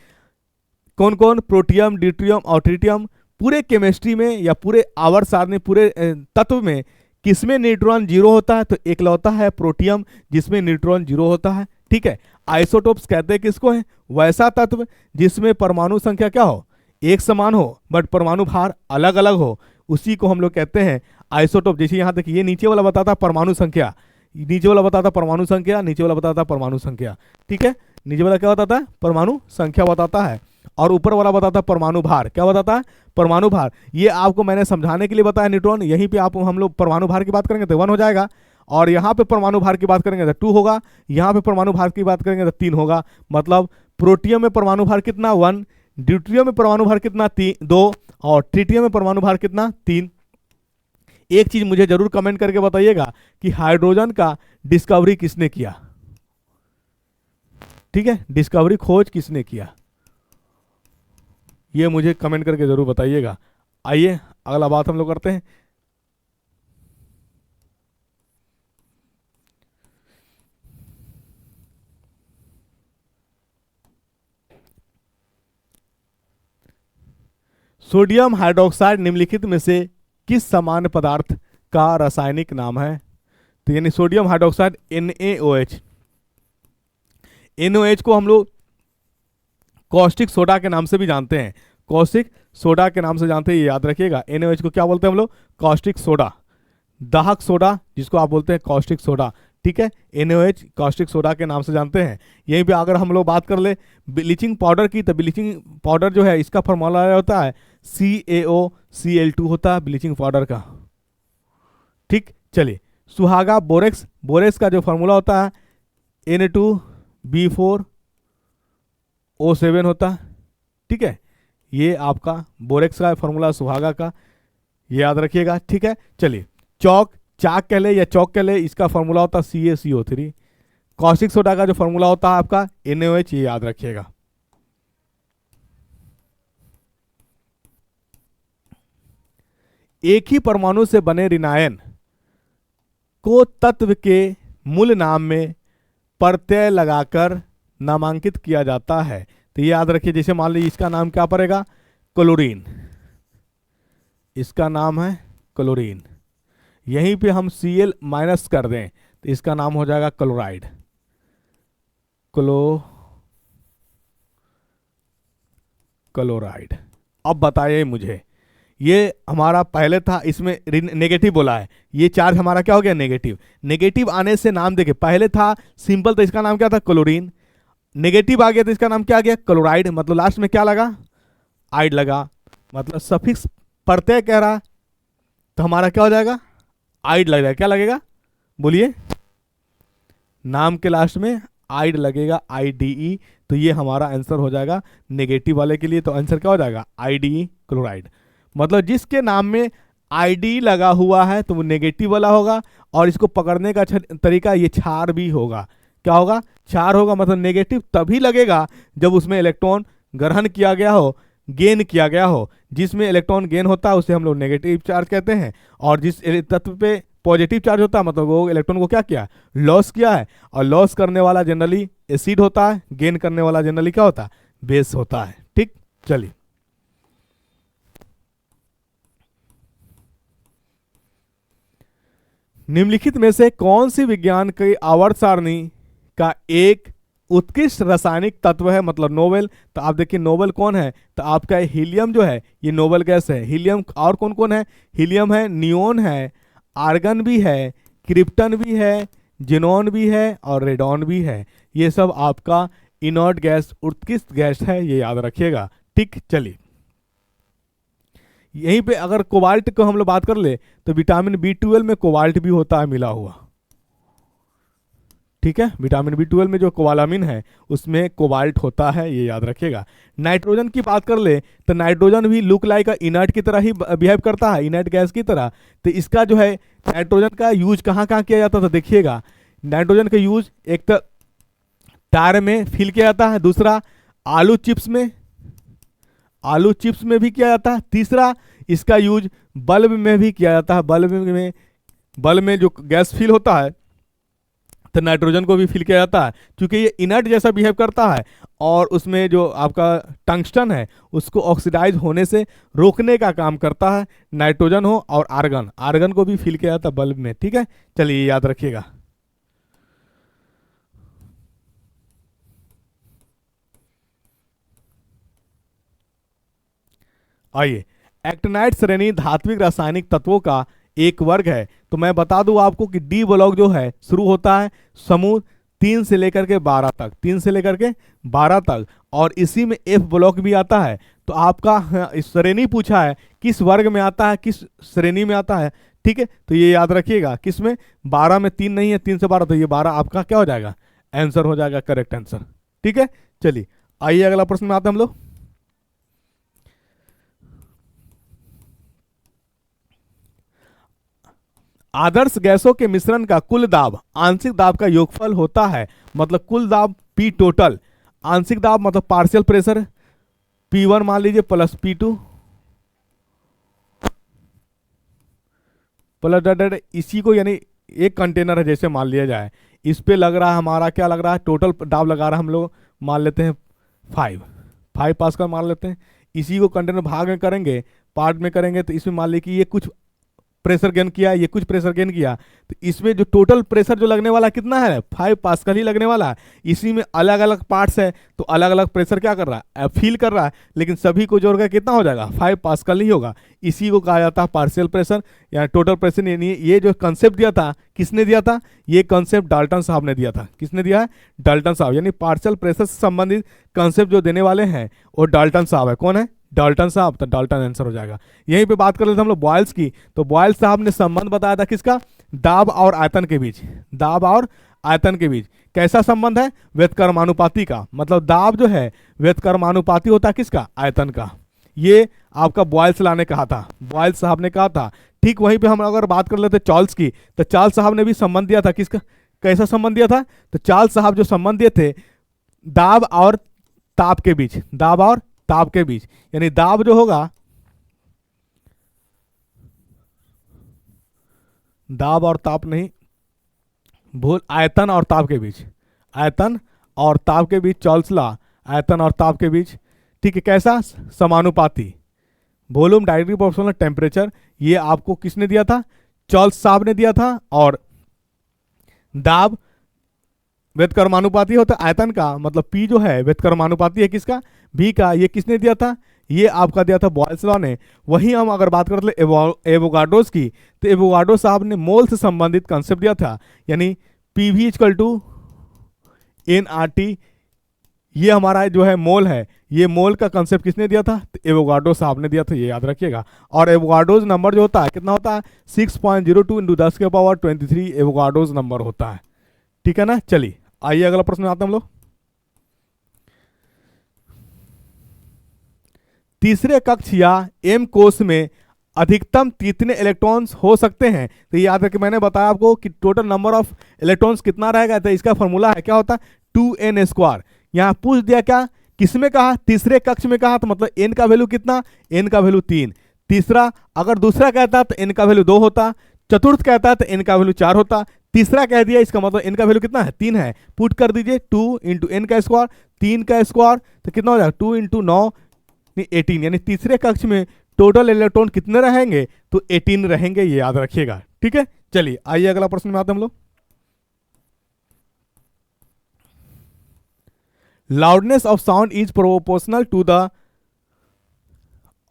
कौन कौन, प्रोटियम, ड्यूट्रियम और ट्रीटियम। पूरे केमिस्ट्री में या पूरे आवर्त सारणी, पूरे तत्व में किसमें न्यूट्रॉन 0 होता है, तो एकलौता है प्रोटियम जिसमें न्यूट्रॉन 0 होता है, ठीक है। आइसोटोप्स कहते हैं किसको है, वैसा तत्व जिसमें परमाणु संख्या क्या हो, एक समान हो, बट परमाणु भार अलग अलग हो, उसी को हम लोग कहते हैं आइसोटोप। जैसे यहाँ देखिए, ये नीचे वाला बताता परमाणु संख्या, नीचे वाला बताता परमाणु संख्या, नीचे वाला बताता परमाणु संख्या, ठीक है। नीचे वाला क्या बताता है, परमाणु संख्या बताता है, और ऊपर वाला बताता है परमाणु भार। क्या बताता है, परमाणु भार। ये आपको मैंने समझाने के लिए बताया न्यूट्रॉन। यहीं पे आप, हम लोग परमाणु भार की बात करेंगे तो 1 हो जाएगा, और यहाँ पे परमाणु भार की बात करेंगे तो 2 होगा, यहाँ पे परमाणु भार की बात करेंगे तो 3 होगा। मतलब प्रोटियम में परमाणु भार कितना, 1, ड्यूट्रियम में परमाणु भार कितना, 2, और ट्रीटियम में परमाणु भार कितना, 3। एक चीज मुझे जरूर कमेंट करके बताइएगा कि हाइड्रोजन का डिस्कवरी किसने किया, ठीक है, डिस्कवरी, खोज किसने किया, ये मुझे कमेंट करके जरूर बताइएगा। आइए अगला बात हम लोग करते हैं। सोडियम हाइड्रोक्साइड निम्नलिखित में से किस सामान्य पदार्थ का रासायनिक नाम है, तो यानी सोडियम हाइड्रोक्साइड NaOH। NaOH को हम लोग कॉस्टिक सोडा के नाम से भी जानते हैं, कॉस्टिक सोडा के नाम से जानते हैं, ये याद रखिएगा। NaOH को क्या बोलते हैं हम लोग, कॉस्टिक सोडा, दाहक सोडा जिसको आप बोलते हैं कॉस्टिक सोडा, ठीक है। NaOH कॉस्टिक सोडा के नाम से जानते हैं। यहीं पे अगर हम लोग बात कर ले ब्लीचिंग पाउडर की, तो ब्लीचिंग पाउडर जो है इसका फॉर्मूला होता है CaOCl2 होता है ब्लीचिंग पाउडर का, ठीक। चलिए, सुहागा बोरेक्स, बोरेक्स का जो फॉर्मूला होता है Na2B4O7 होता है, ठीक है। ये आपका बोरेक्स का फॉर्मूला सुहागा का, ये याद रखिएगा, ठीक है। चलिए, चाक कह ले या चौक कह ले, इसका फॉर्मूला होता है CaCO3। कॉस्टिक सोडा का जो फॉर्मूला होता है आपका NaOH, ये याद रखिएगा। एक ही परमाणु से बने ऋणायन को तत्व के मूल नाम में प्रत्यय लगाकर नामांकित किया जाता है, तो ये याद रखिए। जैसे मान लीजिए इसका नाम क्या पड़ेगा, क्लोरीन, इसका नाम है क्लोरीन, यहीं पे हम Cl माइनस कर दें तो इसका नाम हो जाएगा क्लोराइड। क्लोराइड। अब बताइए मुझे, ये हमारा पहले था, इसमें नेगेटिव बोला है, ये चार्ज हमारा क्या हो गया, नेगेटिव। नेगेटिव आने से नाम देखिए, पहले था सिंपल तो इसका नाम क्या था, क्लोरीन। नेगेटिव आ गया तो इसका नाम क्या आ गया, क्लोराइड। मतलब लास्ट में क्या लगा, आइड लगा। मतलब सफिक्स प्रत्यय कह रहा तो हमारा क्या हो जाएगा, आइड लगेगा। क्या लगेगा बोलिए, नाम के लास्ट में आइड लगेगा, IDE। तो ये हमारा आंसर हो जाएगा नेगेटिव वाले के लिए। तो आंसर क्या हो जाएगा, IDE क्लोराइड। मतलब जिसके नाम में IDE लगा हुआ है तो वो नेगेटिव वाला होगा। और इसको पकड़ने का तरीका ये क्षार भी होगा। क्या होगा, क्षार होगा। मतलब नेगेटिव तभी लगेगा जब उसमें इलेक्ट्रॉन ग्रहण किया गया हो, गेन किया गया हो। जिसमें इलेक्ट्रॉन गेन होता है उसे हम लोग नेगेटिव चार्ज कहते हैं। और जिस तत्व पे पॉजिटिव चार्ज होता है मतलब वो इलेक्ट्रॉन को क्या किया, लॉस किया है। और लॉस करने वाला जनरली एसिड होता है, गेन करने वाला जनरली क्या होता है, बेस होता है। ठीक, चलिए निम्नलिखित में से कौन सी विज्ञान की आवर्त सारणी का एक उत्कृष्ट रासायनिक तत्व है, मतलब नोबेल। तो आप देखिए नोबेल कौन है, तो आपका हीलियम जो है ये नोबेल गैस है। हीलियम और कौन कौन है, हीलियम है, नियोन है, आर्गन भी है, क्रिप्टन भी है, जिनोन भी है और रेडॉन भी है। ये सब आपका इनर्ट गैस, उत्कृष्ट गैस है, ये याद रखिएगा। ठीक, चलिए यहीं पे अगर कोबाल्ट को हम लोग बात कर ले तो विटामिन B12 में कोबाल्ट भी होता है मिला हुआ। ठीक है, विटामिन B12 में जो कोबालामिन है उसमें कोबाल्ट होता है, ये याद रखिएगा। नाइट्रोजन की बात कर ले तो नाइट्रोजन भी लुक लाइक इनर्ट की तरह ही बिहेव करता है, इनर्ट गैस की तरह। तो इसका जो है नाइट्रोजन का यूज कहाँ कहाँ किया जाता था, देखिएगा नाइट्रोजन का यूज एक तो टायर में फिल किया जाता है, दूसरा आलू चिप्स में, आलू चिप्स में भी किया जाता है, तीसरा इसका यूज बल्ब में भी किया जाता है। बल्ब में जो गैस फिल होता है तो नाइट्रोजन को भी फिल किया जाता है, क्योंकि ये इनर्ट जैसा बिहेव करता है। और उसमें जो आपका टंगस्टन है उसको ऑक्सीडाइज होने से रोकने का काम करता है। नाइट्रोजन हो और आर्गन, आर्गन को भी फिल किया जाता है बल्ब में। ठीक है, चलिए याद रखिएगा। आइए, एक्टिनाइड श्रेणी धात्विक रासायनिक तत्वों का एक वर्ग है। तो मैं बता दूं आपको कि डी ब्लॉक जो है शुरू होता है समूह 3 से लेकर के 12 तक, 3 से लेकर के 12 तक। और इसी में एफ ब्लॉक भी आता है। तो आपका श्रेणी पूछा है किस वर्ग में आता है, किस श्रेणी में आता है। ठीक है, तो ये याद रखिएगा, किस में, 12 में 3 नहीं है, 3 से 12, तो ये 12 आपका क्या हो जाएगा, आंसर हो जाएगा, करेक्ट आंसर। ठीक है, चलिए आइए अगला प्रश्न में आते हैं हम लोग। आदर्श गैसों के मिश्रण का कुल दाब आंशिक दाब का योगफल होता है। मतलब कुल दाब P टोटल, आंशिक दाब मतलब पार्शियल प्रेशर P1 मान लीजिए प्लस P2 प्लस इसी को, यानी एक कंटेनर है जैसे मान लिया जाए, इस पे लग रहा है हमारा, क्या लग रहा है, टोटल दाब लगा रहा है हम लोग मान लेते हैं 5 पास्कल मान लेते हैं। इसी को कंटेनर भाग में करेंगे, पार्ट में करेंगे, तो इसमें मान लीजिए कि ये कुछ प्रेशर गेन किया, ये कुछ प्रेशर गेन किया, तो इसमें जो टोटल प्रेशर जो लगने वाला कितना है, 5 पास्कल ही लगने वाला है। इसी में अलग अलग पार्ट्स है तो अलग अलग प्रेशर क्या कर रहा है, फील कर रहा है, लेकिन सभी को जोड़ कर कितना हो जाएगा, 5 पास्कल ही होगा। इसी को कहा जाता है पार्शियल प्रेशर या टोटल प्रेशर। यानी ये जो कंसेप्ट दिया था, किसने दिया था, ये कंसेप्ट डाल्टन साहब ने दिया था। किसने दिया है, डाल्टन साहब। यानी पार्शियल प्रेशर से संबंधित कंसेप्ट जो देने वाले हैं वो डाल्टन साहब है। कौन है, डाल्टन साहब। तो डाल्टन आंसर हो जाएगा। यहीं पे बात कर लेते हैं हम लोग बॉयल्स की। तो बॉयल्स साहब ने संबंध बताया था किसका, दाब और आयतन के बीच। दाब और आयतन के बीच कैसा संबंध है, व्युत्क्रमानुपाती का। मतलब दाब जो है व्युत्क्रमानुपाती होता है किसका, आयतन का। ये आपका बॉयल्स ला ने कहा था, बॉयल्स साहब ने कहा था। ठीक वहीं पे हम अगर बात कर लेते चार्ल्स की, तो चार्ल्स साहब ने भी संबंध दिया था किसका, कैसा संबंध दिया था, तो चार्ल्स साहब जो संबंध दिए थे दाब और ताप के बीच, दाब और ताप के बीच। यानी दाब जो होगा, दाब और ताप नहीं, भूल, आयतन और ताप के बीच, आयतन और ताप के बीच, चार्ल्स लॉ, आयतन और ताप के बीच। ठीक है, कैसा, समानुपाती। वॉल्यूम डायरेक्टली प्रोपोर्शनल टेम्परेचर, ये आपको किसने दिया था, चार्ल्स साहब ने दिया था। और दाब व्युत्क्रमानुपाती होता है आयतन का, मतलब P जो है व्युत्क्रमानुपाती है किसका, V का। ये किसने दिया था, ये आपका दिया था बॉयल्स लॉ ने। वहीं हम अगर बात करते एवोगाड्रोस की, तो एवोगाड्रो साहब ने मोल से संबंधित कंसेप्ट दिया था, यानी PV इक्वल टू NRT। ये हमारा जो है मोल है, ये मोल का कंसेप्ट किसने दिया था, तो एवोगाड्रो साहब ने दिया था, ये याद रखिएगा। और एवोगाड्रोज नंबर जो होता है कितना होता है, 6.02 इंटू 10 के पावर 23 एवोगाड्रोज नंबर होता है। ठीक है ना। चलिए आइए अगला प्रश्न आते हैं हम लोग। तीसरे कक्ष या एम कोष में अधिकतम कितने इलेक्ट्रॉन्स हो सकते हैं। तो याद रखिए मैंने बताया आपको कि टोटल नंबर ऑफ इलेक्ट्रॉन्स कितना रहेगा, तो इसका फॉर्मूला है क्या होता है 2n²। यहां पूछ दिया क्या, किसमें कहा, तीसरे कक्ष में कहा, तो मतलब n का वैल्यू कितना, n का वैल्यू 3। तीसरा अगर दूसरा कहता तो n का वैल्यू 2 होता, चतुर्थ कहता है तो n का वैल्यू 4 होता, तीसरा कह दिया इसका मतलब n का वैल्यू कितना है 3 है। पुट कर दीजिए 2 इंटू n का स्क्वायर, 3 का स्क्वायर तो कितना हो जाएगा 2 इंटू 9 18, यानी तीसरे कक्ष में टोटल इलेक्ट्रॉन कितने रहेंगे, तो 18 रहेंगे, ये याद रखिएगा। ठीक है। चलिए आइए अगला प्रश्न में आते हैं हम लोग। Loudness of sound is proportional to the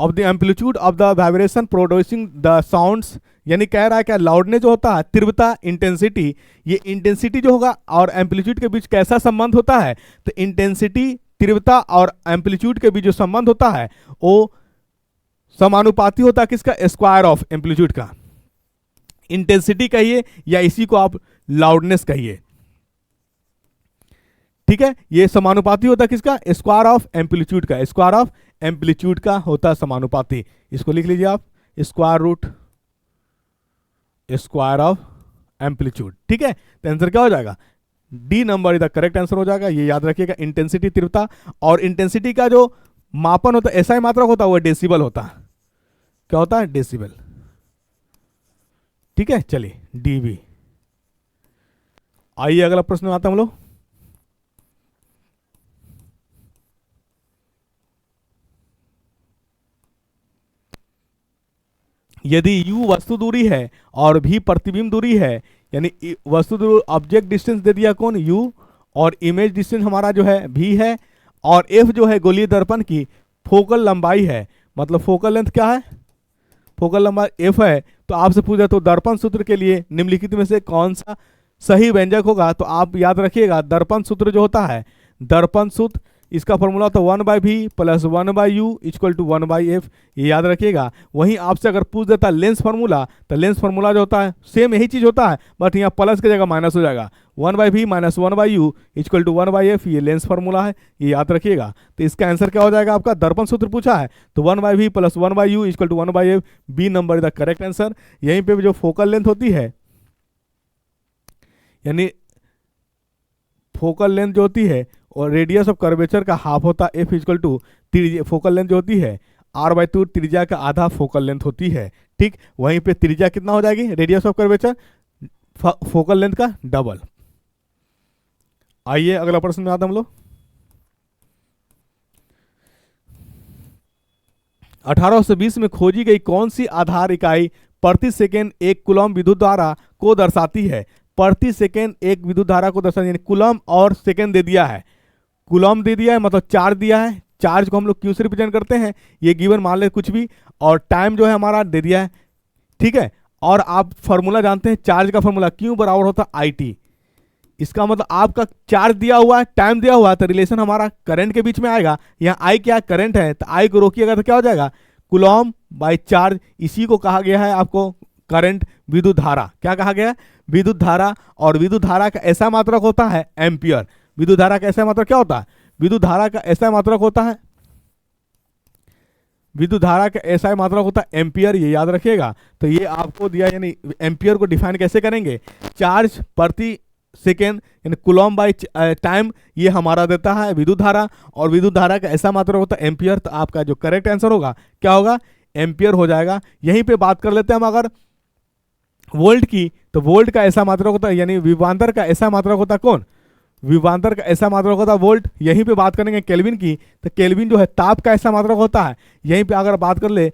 of the amplitude of the vibration producing the sounds, यानी कह रहा है क्या, लाउडनेस जो होता है तीव्रता इंटेंसिटी, ये इंटेंसिटी जो होगा और एम्पलीट्यूड के बीच कैसा संबंध होता है, तो इंटेंसिटी तीव्रता और एम्पलीट्यूड के बीच जो संबंध होता है वो समानुपाती होता है किसका, स्क्वायर ऑफ एम्पलीट्यूड का। इंटेंसिटी कहिए या इसी को आप लाउडनेस कहिए। ठीक है, ये समानुपाती होता है किसका, स्क्वायर ऑफ एम्पलीट्यूड का, स्क्वायर ऑफ एम्पलीट्यूड का होता है समानुपाती। इसको लिख लीजिए आप, square root square of amplitude. ठीक है, तो आंसर क्या हो जाएगा, डी नंबर इधर करेक्ट आंसर हो जाएगा। ये याद रखिएगा, इंटेंसिटी तीव्रता, और इंटेंसिटी का जो मापन होता है ऐसा ही मात्रक होता है, वो डेसिबल होता है। क्या होता है, डेसिबल। ठीक है, चलिए डीबी। आइए अगला प्रश्न आता है हम लोग। यदि u वस्तु दूरी है और v प्रतिबिंब दूरी है, यानी वस्तु दूरी ऑब्जेक्ट डिस्टेंस दे दिया कौन, u, और इमेज डिस्टेंस हमारा जो है v है, और f जो है गोलीय दर्पण की फोकल लंबाई है, मतलब फोकल लेंथ क्या है, फोकल लंबाई f है। तो आपसे पूछा तो दर्पण सूत्र के लिए निम्नलिखित में से कौन सा सही व्यंजक होगा, तो आप याद रखिएगा दर्पण सूत्र जो होता है, दर्पण सूत्र इसका फॉर्मूला तो 1/v plus 1/u equal to 1/f, ये याद रखिएगा। वहीं आपसे अगर पूछ देता लेंस फार्मूला, तो लेंस फार्मूला जो होता है सेम यही चीज होता है, बट यहाँ प्लस की जगह माइनस हो जाएगा, 1/v minus 1/u equal to 1/f, ये लेंस फार्मूला है, ये याद रखिएगा। तो इसका आंसर क्या हो जाएगा आपका, दर्पण सूत्र पूछा है तो 1/v plus 1/u equal to 1/f, B number is the correct answer. यहीं पे जो फोकल लेंथ होती है, यानी फोकल लेंथ जो होती है और रेडियस ऑफ कर्वेचर का हाफ होता है, F equal to focal length जो होती है r/2 त्रिज्या का आधा फोकल लेंथ होती है। ठीक, वहीं पे त्रिज्या कितना हो जाएगी, radius of curvature focal length का डबल। आइए अगला प्रश्न में आते हम लोग। 1820 में खोजी गई कौन सी आधार इकाई प्रति सेकेंड एक कूलम विद्युत धारा को दर्शाती है, प्रति सेकेंड एक विद्युत धारा को दर्शाती, यानी कूलम और सेकेंड दे दिया है, कूलम दे दिया है मतलब चार्ज दिया है, चार्ज को हम लोग क्यू से रिप्रेजेंट करते हैं, ये गिवन मान ले कुछ भी, और टाइम जो है हमारा दे दिया है। ठीक है, और आप फॉर्मूला जानते हैं चार्ज का फॉर्मूला क्यू बराबर होता है IT। इसका मतलब आपका चार्ज दिया हुआ है, टाइम दिया हुआ है, तो रिलेशन हमारा करंट के बीच में आएगा। यहाँ I क्या करंट है, तो I को रोकिएगा तो क्या हो जाएगा, कूलम बाय चार्ज, इसी को कहा गया है आपको करंट, विद्युत धारा। क्या कहा गया है, विद्युत धारा। और विद्युत धारा का ऐसा मात्रक होता है एम्पियर। विद्युत धारा का ऐसा मात्रक क्या होता है, विद्युत धारा का ऐसा मात्रक होता है, विद्युत धारा का ऐसा मात्रक होता है एम्पियर, ये याद रखिएगा। तो ये आपको दिया, यानी एम्पियर को डिफाइन कैसे करेंगे, चार्ज प्रति सेकेंड यानी कूलम बाय टाइम, ये हमारा देता है विद्युत धारा, और विद्युत धारा का ऐसा मात्रक होता है एम्पियर। तो आपका जो करेक्ट आंसर होगा क्या होगा, एम्पियर हो जाएगा। यहीं पे बात कर लेते हैं हम अगर वोल्ट की, तो वोल्ट का ऐसा मात्रक होता है, यानी विभवांतर का ऐसा मात्रक होता है कौन, विभवांतर का ऐसा मात्रक होता है वोल्ट। यहीं पे बात करेंगे केल्विन की, तो केल्विन जो है ताप का ऐसा मात्रक होता है। यहीं पे अगर बात कर ले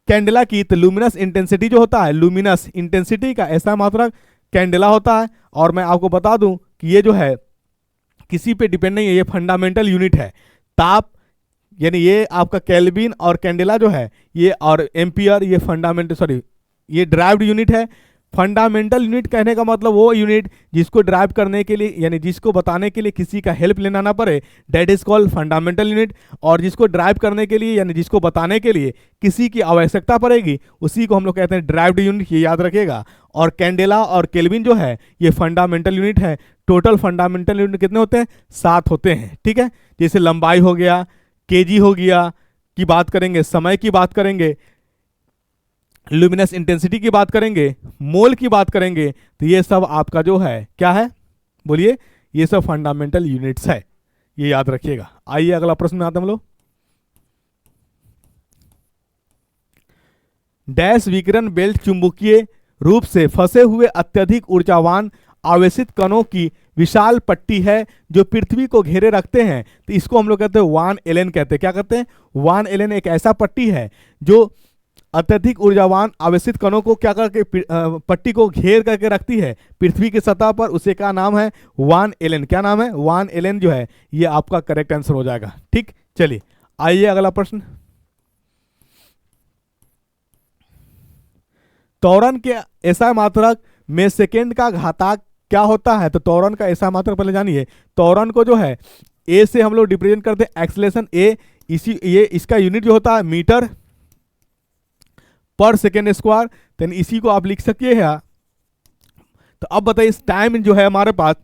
कैंडेला की, तो लुमिनस इंटेंसिटी जो होता है, लुमिनस इंटेंसिटी का ऐसा मात्रक कैंडेला होता है। और मैं आपको बता दूं कि ये जो है किसी पे डिपेंड नहीं है, ये फंडामेंटल यूनिट है। ताप यानी ये आपका केल्विन और कैंडेला जो है ये, और एम्पियर ये फंडामेंटल, सॉरी ये ड्राइव्ड यूनिट है। फंडामेंटल यूनिट कहने का मतलब वो यूनिट जिसको ड्राइव करने के लिए यानी जिसको बताने के लिए किसी का हेल्प लेना ना पड़े, that is called fundamental unit. और जिसको ड्राइव करने के लिए यानी जिसको बताने के लिए किसी की आवश्यकता पड़ेगी, उसी को हम लोग कहते हैं ड्राइव्ड यूनिट, ये याद रखिएगा। और कैंडेला और केल्विन जो है ये फंडामेंटल यूनिट है। टोटल फंडामेंटल यूनिट कितने होते हैं? 7 होते हैं, ठीक है। जैसे लंबाई हो गया, केजी हो गया की बात करेंगे, समय की बात करेंगे, लुमिनस इंटेंसिटी की बात करेंगे, मोल की बात करेंगे, तो ये सब आपका जो है क्या है, बोलिए, ये सब फंडामेंटल यूनिट्स है, ये याद रखिएगा। आइए अगला प्रश्न में आते हम लोग। डैश विकिरण बेल्ट चुंबकीय रूप से फंसे हुए अत्यधिक ऊर्जावान आवेशित कणों की विशाल पट्टी है जो पृथ्वी को घेरे रखते हैं, तो इसको हम लोग कहते हैं वान एलेन कहते हैं। क्या कहते हैं? वान एलेन एक ऐसा पट्टी है जो अत्यधिक ऊर्जावान आवेशित कणों को क्या करके पट्टी को घेर करके रखती है पृथ्वी की सतह पर, उसे क्या नाम है? वान एलेन। क्या नाम है? वान एलेन जो है ये आपका करेक्ट आंसर हो जाएगा, ठीक। चलिए आइए अगला प्रश्न। त्वरण के ऐसा मात्रक में सेकेंड का घातांक क्या होता है? तो त्वरण का ऐसा मात्रक पहले जानिए। त्वरण को जो है ए से हम लोग रिप्रेजेंट करते हैं, एक्सेलरेशन ए, इसी ये इसका यूनिट जो होता है मीटर पर सेकेंड स्क्वायर, तो इसी को आप लिख सकिए है। तो अब बताइए इस टाइम जो है हमारे पास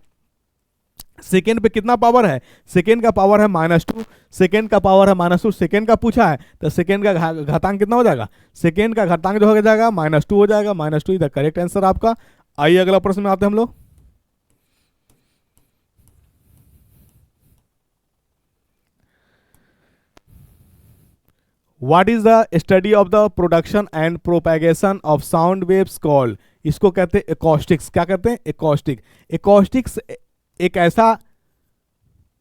सेकेंड पे कितना पावर है? सेकेंड का पावर है -2, सेकेंड का पावर है -2, सेकेंड का पूछा है तो सेकेंड का घातांक कितना हो जाएगा? सेकेंड का घातांक जो हो जाएगा -2 हो जाएगा, -2 इज द करेक्ट आंसर आपका। आइए अगला प्रश्न में आते हैं हम लोग। What is the study of the production and propagation of sound waves called? इसको कहते हैं एकॉस्टिक्स। क्या कहते हैं? एकॉस्टिक। एकॉस्टिक्स एक ऐसा,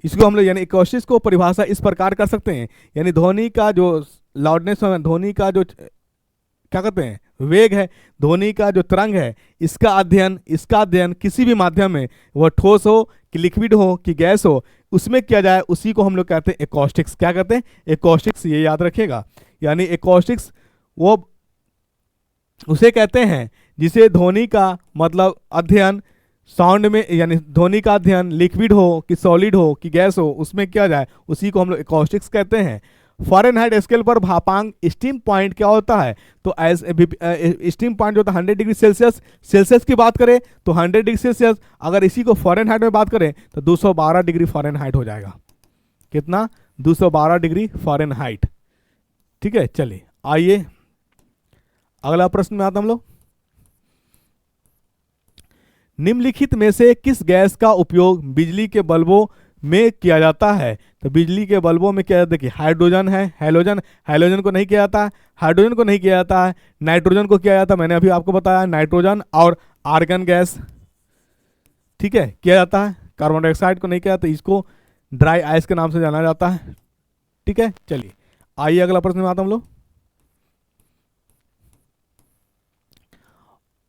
इसको हम लोग यानी एकॉस्टिक्स को परिभाषा इस प्रकार कर सकते हैं, यानी ध्वनि का जो लाउडनेस है, ध्वनि का जो क्या कहते हैं वेग है, ध्वनि का जो तरंग है, इसका अध्ययन किसी भी माध्यम में, वह ठोस हो कि लिक्विड हो कि गैस हो, उसमें किया जाए, उसी को हम लोग कहते हैं एकॉस्टिक्स। क्या कहते हैं? एकॉस्टिक्स, ये याद रखिएगा। यानी एकॉस्टिक्स वो उसे कहते हैं जिसे ध्वनि का मतलब अध्ययन साउंड में, यानी ध्वनि का अध्ययन लिक्विड हो कि सॉलिड हो कि गैस हो, उसमें किया जाए, उसी को हम लोग एकॉस्टिक्स कहते हैं। फ़ारेनहाइट स्केल पर भापांक स्टीम पॉइंट क्या होता है? तो स्टीम पॉइंट जो होता है 100 डिग्री सेल्सियस, सेल्सियस की बात करें तो 100 डिग्री सेल्सियस, अगर इसी को फ़ारेनहाइट में बात करें तो 212 डिग्री फ़ारेनहाइट हो जाएगा। कितना? 212 डिग्री फ़ारेनहाइट, ठीक है। चलिए आइए अगला प्रश्न में आता हम लोग। निम्नलिखित में से किस गैस का उपयोग बिजली के बल्बों में किया जाता है? तो बिजली के बल्बों में क्या जाता है? देखिए हाइड्रोजन है, हैलोजन को नहीं किया जाता है, हाइड्रोजन को नहीं किया जाता है, नाइट्रोजन को किया जाता है, मैंने अभी आपको बताया नाइट्रोजन और आर्गन गैस, ठीक है, किया जाता है। कार्बन डाइऑक्साइड को नहीं किया जाता, इसको ड्राई आइस के नाम से जाना जाता है, ठीक है। चलिए आइए अगला प्रश्न में आता हम लोग।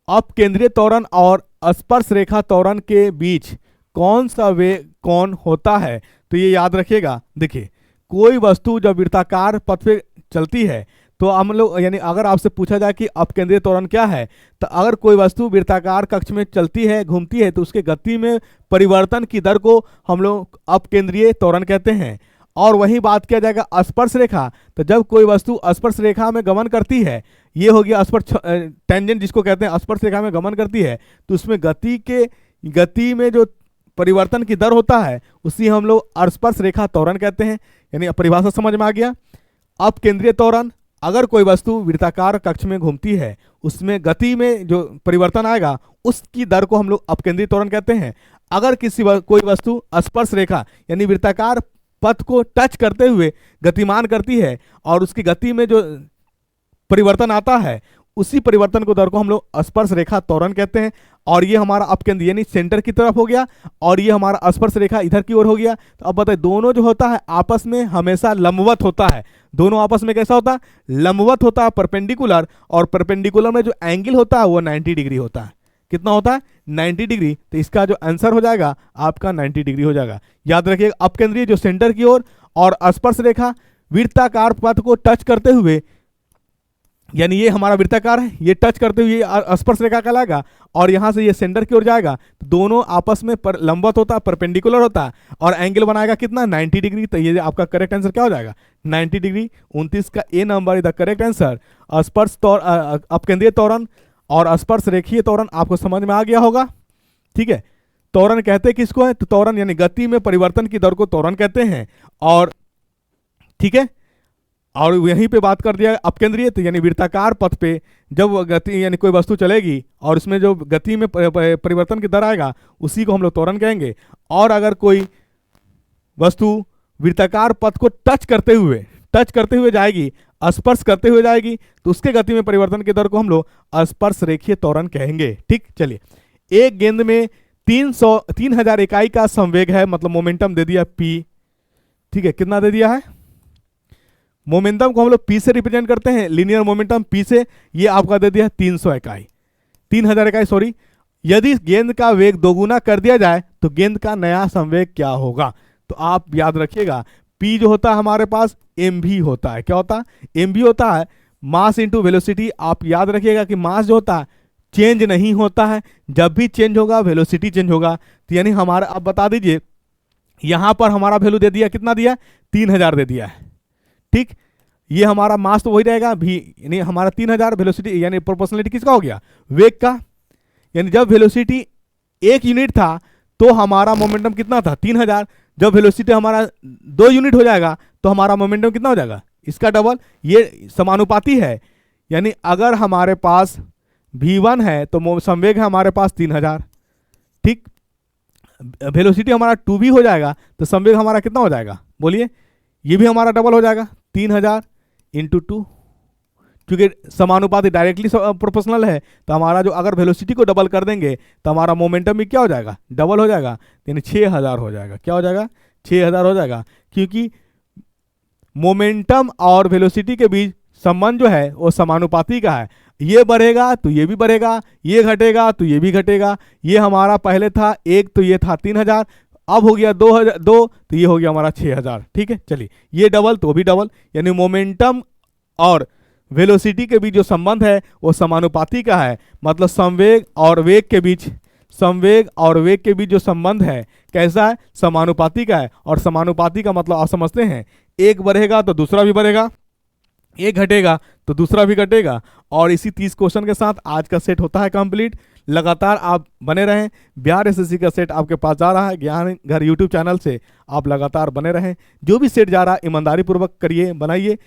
अपकेंद्रीय त्वरण और स्पर्श रेखा त्वरण के बीच कौन सा वेग कौन होता है? तो ये याद रखिएगा। देखिए कोई वस्तु जब वृत्ताकार पथ पे चलती है तो हम लोग यानी अगर आपसे पूछा जाए कि अपकेंद्रीय त्वरण क्या है, तो अगर कोई वस्तु वृत्ताकार कक्ष में चलती है, घूमती है, तो उसके गति में परिवर्तन की दर को हम लोग अपकेंद्रीय त्वरण कहते हैं। और वही बात किया जाएगा स्पर्श रेखा, तो जब कोई वस्तु स्पर्श रेखा में गमन करती है, ये हो गया स्पर्श टेंजेंट जिसको कहते हैं, स्पर्श रेखा में गमन करती है, तो उसमें गति में जो परिवर्तन की दर होता है उसी हम लोग स्पर्श रेखा त्वरण कहते हैं। यानी परिभाषा समझ में आ गया। अपकेंद्रीय त्वरण, अगर कोई वस्तु वृत्ताकार कक्ष में घूमती है, उसमें गति में जो परिवर्तन आएगा उसकी दर को हम लोग अपकेंद्रीय त्वरण कहते हैं। अगर कोई वस्तु स्पर्श रेखा यानी वृत्ताकार पथ को टच करते हुए गतिमान करती है और उसकी गति में जो परिवर्तन आता है उसी परिवर्तन को दर को हम लोग स्पर्श रेखा त्वरण कहते हैं। और ये हमारा अपकेंद्र यानी सेंटर की तरफ हो गया, और ये हमारा स्पर्श रेखा इधर की ओर हो गया। तो अब बताइए, दोनों जो होता है आपस में हमेशा लंबवत होता है। दोनों आपस में कैसा होता है? लंबवत होता है, परपेंडिकुलर। और परपेंडिकुलर में जो एंगल होता है वो 90 डिग्री होता है। कितना होता है? 90 डिग्री। तो इसका जो आंसर हो जाएगा आपका 90 डिग्री हो जाएगा। याद रखिएगा, अपकेंद्रीय जो सेंटर की ओर, और स्पर्श रेखा वृत्ताकार पथ को टच करते हुए, यानी ये हमारा वृत्ताकार है, ये टच करते हुए ये स्पर्श रेखा कहलाएगा, और यहां से ये सेंटर की ओर जाएगा। तो दोनों आपस में लंबवत होता है, परपेंडिकुलर होता है, और एंगल बनाएगा कितना? 90 डिग्री। तो ये आपका करेक्ट आंसर क्या हो जाएगा? 90 डिग्री। 29 का A number is the correct answer. स्पर्श अपकेंद्रीय त्वरण और स्पर्श रेखीय त्वरण आपको समझ में आ गया होगा। ठीक है, त्वरण कहते किसको है? तो त्वरण यानी गति में परिवर्तन की दर को त्वरण कहते हैं। और ठीक है, और यहीं पे बात कर दिया अपकेंद्रीय, तो यानी वृत्ताकार पथ पे जब गति यानी कोई वस्तु चलेगी और उसमें जो गति में परिवर्तन की दर आएगा उसी को हम लोग त्वरण कहेंगे। और अगर कोई वस्तु वृत्ताकार पथ को टच करते हुए जाएगी, स्पर्श करते हुए जाएगी, तो उसके गति में परिवर्तन की दर को हम लोग स्पर्श रेखीय त्वरण कहेंगे। ठीक, चलिए, एक गेंद में 3000 इकाई का संवेग है, मतलब मोमेंटम दे दिया P। ठीक है, कितना दे दिया है? मोमेंटम को हम लोग P से रिप्रेजेंट करते हैं, लीनियर मोमेंटम P से। ये आपका दे दिया 300 इकाई, 3000 इकाई सॉरी। यदि गेंद का वेग दोगुना कर दिया जाए तो गेंद का नया संवेग क्या होगा? तो आप याद रखिएगा, P जो होता है हमारे पास mv होता है। क्या होता है? mv होता है, मास इंटू वेलोसिटी। आप याद रखिएगा कि मास जो होता है चेंज नहीं होता है, जब भी चेंज होगा वेलोसिटी चेंज होगा। तो यानी हमारा, आप बता दीजिए, यहां पर हमारा वैल्यू दे दिया, कितना दिया? 3000 दे दिया है। ठीक, ये हमारा मास तो वही रहेगा भी, यानी हमारा 3000, वेलोसिटी यानी प्रोपोर्शनलिटी किसका हो गया? वेग का। यानी जब वेलोसिटी 1 यूनिट था तो हमारा मोमेंटम कितना था? 3000। जब वेलोसिटी हमारा 2 यूनिट हो जाएगा तो हमारा मोमेंटम कितना हो जाएगा? इसका डबल। ये समानुपाती है, यानी अगर हमारे पास v1 है तो संवेग है हमारे पास 3000। ठीक, वेलोसिटी हमारा 2v हो जाएगा तो संवेग हमारा कितना हो जाएगा? बोलिए, ये भी हमारा डबल हो जाएगा, 3000 इंटू 2। क्योंकि समानुपाती डायरेक्टली प्रोपोर्शनल है, तो हमारा जो अगर वेलोसिटी को डबल कर देंगे तो हमारा मोमेंटम भी क्या हो जाएगा? डबल हो जाएगा, यानी 6000 हो जाएगा। क्या हो जाएगा? 6000 हो जाएगा। क्योंकि मोमेंटम और वेलोसिटी के बीच संबंध जो है वो समानुपाती का है। ये बढ़ेगा तो ये भी बढ़ेगा, ये घटेगा तो ये भी घटेगा। ये हमारा पहले था 1, तो ये था 3000, अब हो गया 2000, 2 तो ये हो गया हमारा 6000। ठीक है, चलिए, ये डबल तो भी डबल, यानी मोमेंटम और वेलोसिटी के बीच जो संबंध है वो समानुपाती का है। मतलब संवेग और वेग के बीच जो संबंध है कैसा है? समानुपाती का है। और समानुपाती का मतलब आप समझते हैं, एक बढ़ेगा तो दूसरा भी बढ़ेगा, एक घटेगा तो दूसरा भी घटेगा। और इसी 30 क्वेश्चन के साथ आज का सेट होता है कंप्लीट। लगातार आप बने रहें, बिहार एसएससी का सेट आपके पास जा रहा है, ज्ञान घर यूट्यूब चैनल से आप लगातार बने रहें। जो भी सेट जा रहा है ईमानदारी पूर्वक करिए, बनाइए।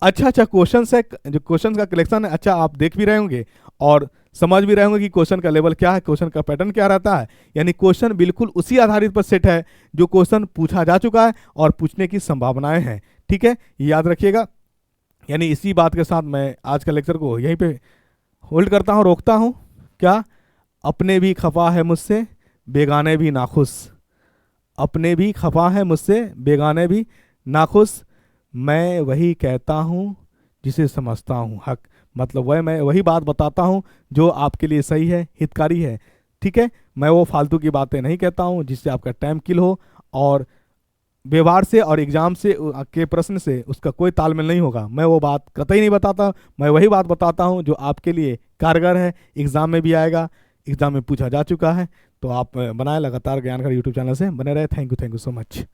अच्छा क्वेश्चन है, जो क्वेश्चन का कलेक्शन है, अच्छा आप देख भी रहे होंगे और समझ भी रहे होंगे कि क्वेश्चन का लेवल क्या है, क्वेश्चन का पैटर्न क्या रहता है। यानी क्वेश्चन बिल्कुल उसी आधारित पर सेट है जो क्वेश्चन पूछा जा चुका है और पूछने की संभावनाएं हैं। ठीक है, याद रखिएगा। यानी इसी बात के साथ मैं आज का लेक्चर को यहीं पे होल्ड करता हूँ, रोकता हूँ। क्या? अपने भी खफा है मुझसे, बेगाने भी नाखुश। अपने भी खफा है मुझसे, बेगाने भी नाखुश। मैं वही कहता हूँ जिसे समझता हूँ हक। मतलब मैं वही बात बताता हूँ जो आपके लिए सही है, हितकारी है। ठीक है, मैं वो फालतू की बातें नहीं कहता हूँ जिससे आपका टाइम किल हो और व्यवहार से और एग्जाम से के प्रश्न से उसका कोई तालमेल नहीं होगा। मैं वो बात कतई नहीं बताता, मैं वही बात बताता हूँ जो आपके लिए कारगर है, एग्जाम में भी आएगा, एग्जाम में पूछा जा चुका है। तो आप बनाए लगातार ज्ञान घर यूट्यूब चैनल से बने रहे। Thank you so much.